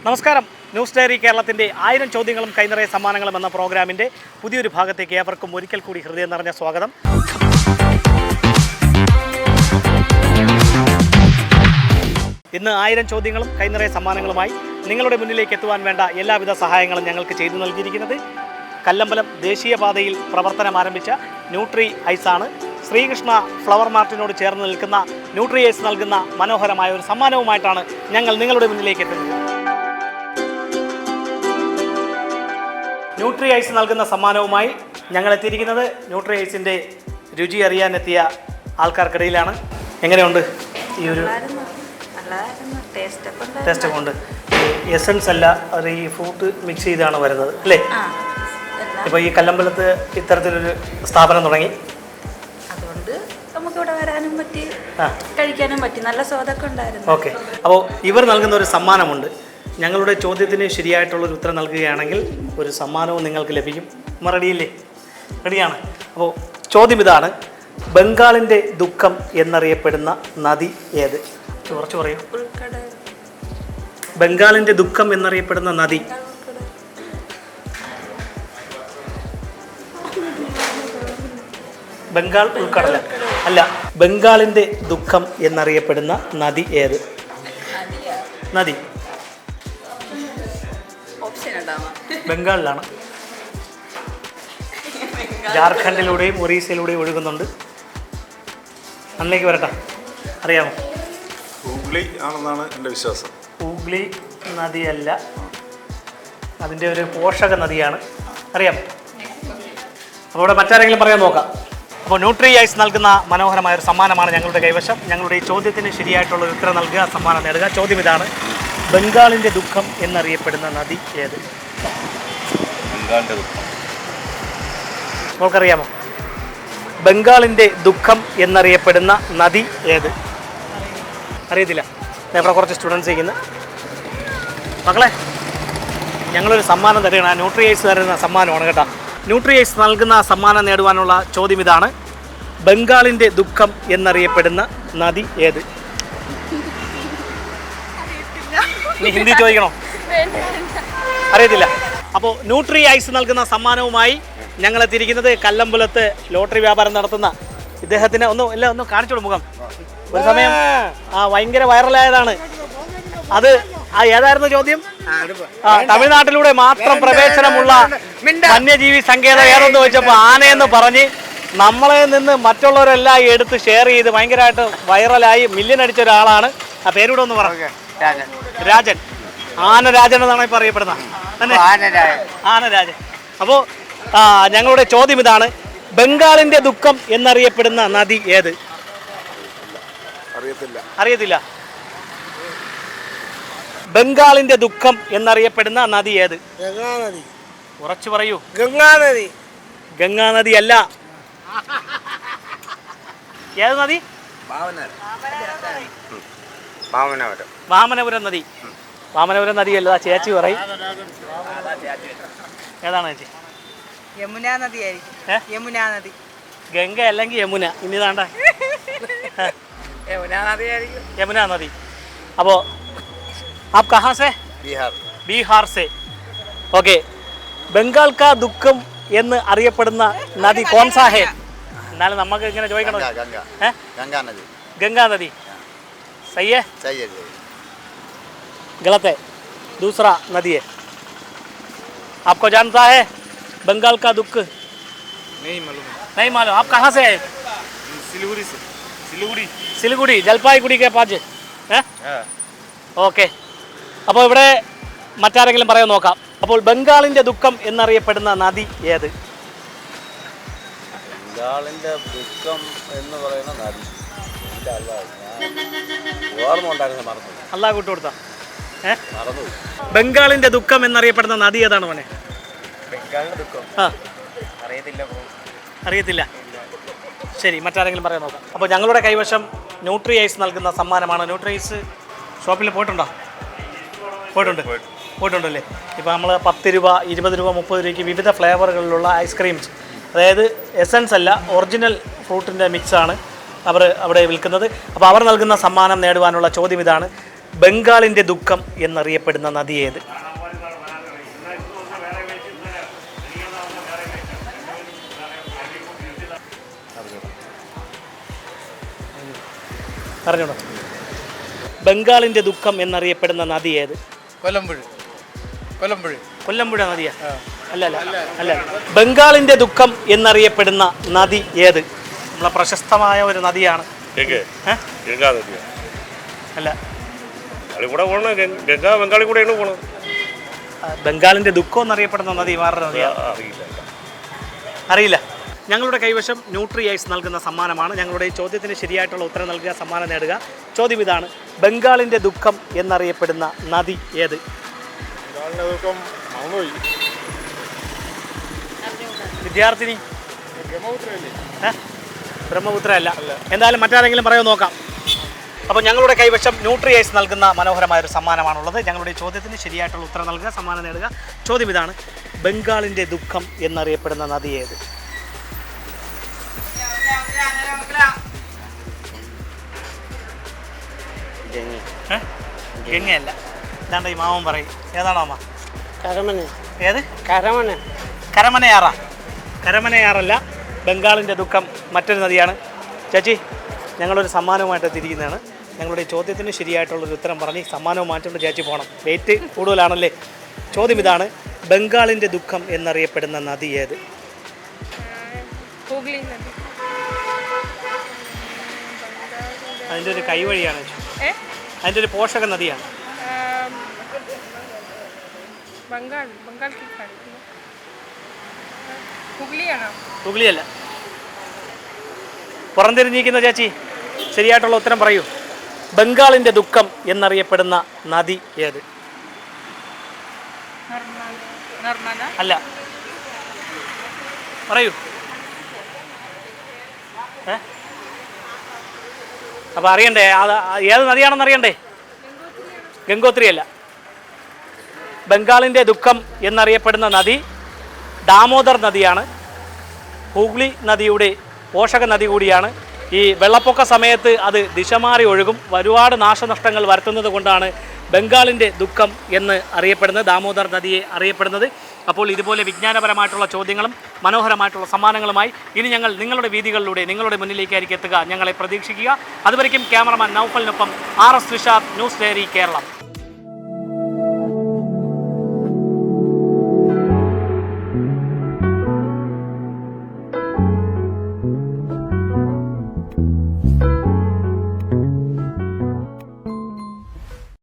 നമസ്കാരം. News diary കേരളത്തിൻ്റെ 1000 ചോദ്യങ്ങളും കൈനിറയ സമ്മാനങ്ങളും എന്ന പ്രോഗ്രാമിൻ്റെ പുതിയൊരു ഭാഗത്തേക്ക് ഏവർക്കും ഒരിക്കൽ കൂടി ഹൃദയം നിറഞ്ഞ സ്വാഗതം. ഇന്ന് 1000 ചോദ്യങ്ങളും കൈനിറയ സമ്മാനങ്ങളുമായി നിങ്ങളുടെ മുന്നിലേക്ക് എത്തുവാൻ വേണ്ട എല്ലാവിധ സഹായങ്ങളും ഞങ്ങൾക്ക് ചെയ്തു നൽകിയിരിക്കുന്നത് കല്ലമ്പലം ദേശീയപാതയിൽ പ്രവർത്തനം ആരംഭിച്ച ന്യൂട്രി ഐസാണ്. ശ്രീകൃഷ്ണ ഫ്ലവർ മാർട്ടിനോട് ചേർന്ന് നിൽക്കുന്ന ന്യൂട്രി ഐസ് നൽകുന്ന മനോഹരമായ ഒരു സമ്മാനവുമായിട്ടാണ് ഞങ്ങൾ നിങ്ങളുടെ മുന്നിലേക്ക് എത്തുന്നത്. ന്യൂട്രി ഐസ് നൽകുന്ന സമ്മാനവുമായി ഞങ്ങൾ എത്തിയിരിക്കുന്നത് ന്യൂട്രി ഐസിൻ്റെ രുചി അറിയാനെത്തിയ ആൾക്കാർക്കിടയിലാണ്. എങ്ങനെയുണ്ട് ഈ ഒരു ടേസ്റ്റ് കൊണ്ട്? എസൻസ് അല്ല, അത് ഈ ഫ്രൂട്ട് മിക്സ് ചെയ്താണ് വരുന്നത് അല്ലേ? ഇപ്പോൾ ഈ കല്ലമ്പലത്ത് ഇത്തരത്തിലൊരു സ്ഥാപനം തുടങ്ങി, അതുകൊണ്ട് നമുക്കിവിടെ വരാനും പറ്റി, കഴിക്കാനും പറ്റി, നല്ല സ്വാദൊക്കെ ഉണ്ടായിരുന്നു. ഓക്കെ, അപ്പോൾ ഇവർ നൽകുന്ന ഒരു സമ്മാനമുണ്ട്. ഞങ്ങളുടെ ചോദ്യത്തിന് ശരിയായിട്ടുള്ളൊരു ഉത്തരം നൽകുകയാണെങ്കിൽ ഒരു സമ്മാനവും നിങ്ങൾക്ക് ലഭിക്കും. നമ്മൾ റെഡിയല്ലേ? റെഡിയാണ്. അപ്പോൾ ചോദ്യം ഇതാണ്: ബംഗാളിൻ്റെ ദുഃഖം എന്നറിയപ്പെടുന്ന നദി ഏത്? കുറച്ച് പറയൂ. ബംഗാളിൻ്റെ ദുഃഖം എന്നറിയപ്പെടുന്ന നദി. ബംഗാൾ ഉൾക്കടല അല്ല, ബംഗാളിൻ്റെ ദുഃഖം എന്നറിയപ്പെടുന്ന നദി ഏത്? നദി ബംഗാളിലാണ്. ജാർഖണ്ഡിലൂടെയും ഒറീസയിലൂടെയും ഒഴുകുന്നുണ്ട്. അന്നേക്ക് വരട്ടെ, അറിയാമോ? ഹൂഗ്ലി ആണെന്നാണ് എൻ്റെ വിശ്വാസം. ഹൂഗ്ലി നദിയല്ല, അതിൻ്റെ ഒരു പോഷക നദിയാണ്. അറിയാമോ? അപ്പോൾ ഇവിടെ മറ്റാരെങ്കിലും പറയാൻ നോക്കാം. അപ്പോൾ ന്യൂട്രി ഐസ് നൽകുന്ന മനോഹരമായ ഒരു സമ്മാനമാണ് ഞങ്ങളുടെ കൈവശം. ഞങ്ങളുടെ ഈ ചോദ്യത്തിന് ശരിയായിട്ടുള്ള ഉത്തരം നൽകുക, സമ്മാനം നേടുക. ചോദ്യം ഇതാണ്: ബംഗാളിൻ്റെ ദുഃഖം എന്നറിയപ്പെടുന്ന നദി ഏത്? നമുക്കറിയാമോ? ബംഗാളിൻ്റെ ദുഃഖം എന്നറിയപ്പെടുന്ന നദി ഏത്? അറിയത്തില്ല. ഇവിടെ കുറച്ച് സ്റ്റുഡൻസ് ഇരിക്കുന്നു. മക്കളെ, ഞങ്ങളൊരു സമ്മാനം തരുകയാണ്. ന്യൂട്രി ഐസ് തരുന്ന സമ്മാനമാണ് കേട്ടോ. ന്യൂട്രി ഐസ് നൽകുന്ന സമ്മാനം നേടുവാനുള്ള ചോദ്യം ഇതാണ്: ബംഗാളിൻ്റെ ദുഃഖം എന്നറിയപ്പെടുന്ന നദി ഏത്? നീ ഹിന്ദി ചോദിക്കണോ? അറിയത്തില്ല. അപ്പോൾ ന്യൂട്രി ഐസ് നൽകുന്ന സമ്മാനവുമായി ഞങ്ങൾ എത്തിയിരിക്കുന്നത് കല്ലമ്പലത്ത് ലോട്ടറി വ്യാപാരം നടത്തുന്ന ഇദ്ദേഹത്തിന് ഒന്ന് കാണിച്ചോളൂ മുഖം. ഒരു സമയം ഭയങ്കര വൈറലായതാണ് അത്. ഏതായിരുന്നു ചോദ്യം? തമിഴ്നാട്ടിലൂടെ മാത്രം പ്രവേശനമുള്ള വന്യജീവി സങ്കേതം ഏതെന്ന് ചോദിച്ചപ്പോൾ ആനയെന്ന് പറഞ്ഞ് നമ്മളെ നിന്ന് മറ്റുള്ളവരെല്ലാം എടുത്ത് ഷെയർ ചെയ്ത് ഭയങ്കരമായിട്ട് വൈറലായി മില്യൺ അടിച്ച ഒരാളാണ്. ആ പേരൂടെ ഒന്ന് പറഞ്ഞു. രാജൻ, ആനരാജൻ എന്നാണ് ഇപ്പോൾ അറിയപ്പെടുന്നത്. ആനരാജൻ. അപ്പോൾ ഞങ്ങളുടെ ചോദ്യം ഇതാണ്: ബംഗാളിൻ്റെ ദുഃഖം എന്നറിയപ്പെടുന്ന നദി ഏത്? അറിയത്തില്ല. ബംഗാളിൻ്റെ ദുഃഖം എന്നറിയപ്പെടുന്ന നദി ഏത്? ഗംഗാനദി. ഉറച്ചു പറയൂ. ഗംഗാനദി. ഗംഗാനദി അല്ല. ഏത് നദി? വാമനപുരം നദി. വാമനപുരം നദിയല്ല, ചേച്ചി പറയും. ഏതാണ് ചേച്ചി? യമുന നദി ആയിരിക്കും. യമുന നദി. ഗംഗ അല്ലെങ്കിൽ യമുന. ഇനി താണ്ട യമുന നദി. അപ്പോൾ आप कहाँ से? ബീഹാർ സെ. ഓക്കെ, ബംഗാൾ കാ ദുഃഖം എന്ന് അറിയപ്പെടുന്ന നദി കോൺസാ ഹേ? എന്നാലും നമുക്ക് ഇങ്ങനെ ചോദിക്കണം. ഗംഗാ നദി. സഹി है? गलत है, दूसरा नदी है. आपको जानता है बंगाल का दुख? नहीं मालूम. आप कहाँ से है? सिलीगुड़ी जलपाईगुड़ी के पास है. ഓക്കെ, അപ്പോൾ ഇവിടെ മറ്റാരെങ്കിലും പറയാൻ നോക്കാം. അപ്പോൾ ബംഗാളിൻ്റെ ദുഃഖം എന്നറിയപ്പെടുന്ന നദി ഏത്? ബംഗാളിൻ്റെ ദുഃഖം എന്ന് പറയുന്ന നദി അല്ലാ കൂട്ടു കൊടുത്താ. ബംഗാളിൻ്റെ ദുഃഖം എന്നറിയപ്പെടുന്ന നദി ഏതാണ് മോനെ? അറിയത്തില്ല. ശരി, മറ്റാരെങ്കിലും പറയാൻ നോക്കാം. അപ്പോൾ ഞങ്ങളുടെ കൈവശം ന്യൂട്രി ഐസ് നൽകുന്ന സമ്മാനമാണ്. ന്യൂട്രി ഐസ് ഷോപ്പിൽ പോയിട്ടുണ്ടല്ലേ? ഇപ്പോൾ നമ്മൾ 10 രൂപ, 20 രൂപ, 30 രൂപയ്ക്ക് വിവിധ ഫ്ലേവറുകളിലുള്ള ഐസ്ക്രീംസ്, അതായത് എസൻസ് അല്ല, ഒറിജിനൽ ഫ്രൂട്ടിൻ്റെ മിക്സാണ് അവർ അവിടെ വിൽക്കുന്നത്. അപ്പോൾ അവർ നൽകുന്ന സമ്മാനം നേടുവാനുള്ള ചോദ്യം ഇതാണ്: ബംഗാളിൻ്റെ ദുഃഖം എന്നറിയപ്പെടുന്ന നദി ഏത്? പറഞ്ഞോളൂ. ബംഗാളിൻ്റെ ദുഃഖം എന്നറിയപ്പെടുന്ന നദി ഏത്? കൊല്ലമ്പുഴ നദിയാ? അല്ല അല്ല അല്ല. ബംഗാളിൻ്റെ ദുഃഖം എന്നറിയപ്പെടുന്ന നദി ഏത്? നമ്മളെ പ്രശസ്തമായ ഒരു നദിയാണ്. അല്ല, ബംഗാളിൻ്റെ ദുഃഖം എന്നറിയപ്പെടുന്ന നദി വേറൊരു നദിയാണ്. അറിയില്ല. ഞങ്ങളുടെ കൈവശം ന്യൂട്രി ഐസ് നൽകുന്ന സമ്മാനമാണ്. ഞങ്ങളുടെ ഈ ചോദ്യത്തിന് ശരിയായിട്ടുള്ള ഉത്തരം നൽകുക, സമ്മാനം നേടുക. ചോദ്യം ഇതാണ്: ബംഗാളിൻ്റെ ദുഃഖം എന്നറിയപ്പെടുന്ന നദി ഏത്? വിദ്യാർത്ഥിനി ബ്രഹ്മപുത്ര അല്ല. എന്തായാലും മറ്റാരെങ്കിലും പറയുമോ നോക്കാം. അപ്പോൾ ഞങ്ങളുടെ കൈവശം ന്യൂട്രി ഐസ് നൽകുന്ന മനോഹരമായൊരു സമ്മാനമാണുള്ളത്. ഞങ്ങളുടെ ഈ ചോദ്യത്തിന് ശരിയായിട്ടുള്ള ഉത്തരം നൽകുക, സമ്മാനം നേടുക. ചോദ്യം ഇതാണ്: ബംഗാളിൻ്റെ ദുഃഖം എന്നറിയപ്പെടുന്ന നദി ഏത്? ഗംഗയല്ല. ഇതാണ്ട് ഈ മാമൻ പറയും. ഏതാണോ അമ്മ? ഏത്? കരമനയാറാ? കരമനയാറല്ല. ബംഗാളിൻ്റെ ദുഃഖം മറ്റൊരു നദിയാണ്. ചേച്ചി, ഞങ്ങളൊരു സമ്മാനവുമായിട്ട് എത്തിയിരിക്കുന്നതാണ്. ഞങ്ങളുടെ ചോദ്യത്തിന് ശരിയായിട്ടുള്ളൊരു ഉത്തരം പറഞ്ഞ് സമ്മാനവും മാറ്റുകൊണ്ട് ചേച്ചി പോകണം. വെയിറ്റ് കൂടുതലാണല്ലേ. ചോദ്യം ഇതാണ്: ബംഗാളിൻ്റെ ദുഃഖം എന്നറിയപ്പെടുന്ന നദി ഏത്? അതിൻ്റെ ഒരു കൈവഴിയാണ്. അതിൻ്റെ ഒരു പോഷക നദിയാണ്. ഹുഗ്ലിയല്ല. പുറംതിരിഞ്ഞിരിക്കുന്ന ചേച്ചി, ശരിയായിട്ടുള്ള ഉത്തരം പറയൂ. ബംഗാളിൻ്റെ ദുഃഖം എന്നറിയപ്പെടുന്ന നദി ഏത്? അല്ല, പറയൂ. അപ്പോൾ അറിയണ്ടേ ഏത് നദിയാണെന്ന് അറിയണ്ടേ? ഗംഗോത്രി അല്ല. ബംഗാളിൻ്റെ ദുഃഖം എന്നറിയപ്പെടുന്ന നദി ദാമോദർ നദിയാണ്. ഹൂഗ്ലി നദിയുടെ പോഷക നദി കൂടിയാണ്. ഈ വെള്ളപ്പൊക്ക സമയത്ത് അത് ദിശ മാറി ഒഴുകും. ഒരുപാട് നാശനഷ്ടങ്ങൾ വരുത്തുന്നത് കൊണ്ടാണ് ബംഗാളിൻ്റെ ദുഃഖം എന്ന് അറിയപ്പെടുന്നത്, ദാമോദർ നദിയെ അറിയപ്പെടുന്നത്. അപ്പോൾ ഇതുപോലെ വിജ്ഞാനപരമായിട്ടുള്ള ചോദ്യങ്ങളും മനോഹരമായിട്ടുള്ള സമ്മാനങ്ങളുമായി ഇനി ഞങ്ങൾ നിങ്ങളുടെ വീതികളിലൂടെ നിങ്ങളുടെ മുന്നിലേക്കായിരിക്കും എത്തുക. ഞങ്ങളെ പ്രതീക്ഷിക്കുക. അതുവരയ്ക്കും ക്യാമറമാൻ നൗഫലിനൊപ്പം RS Vishad, news diary Keralam.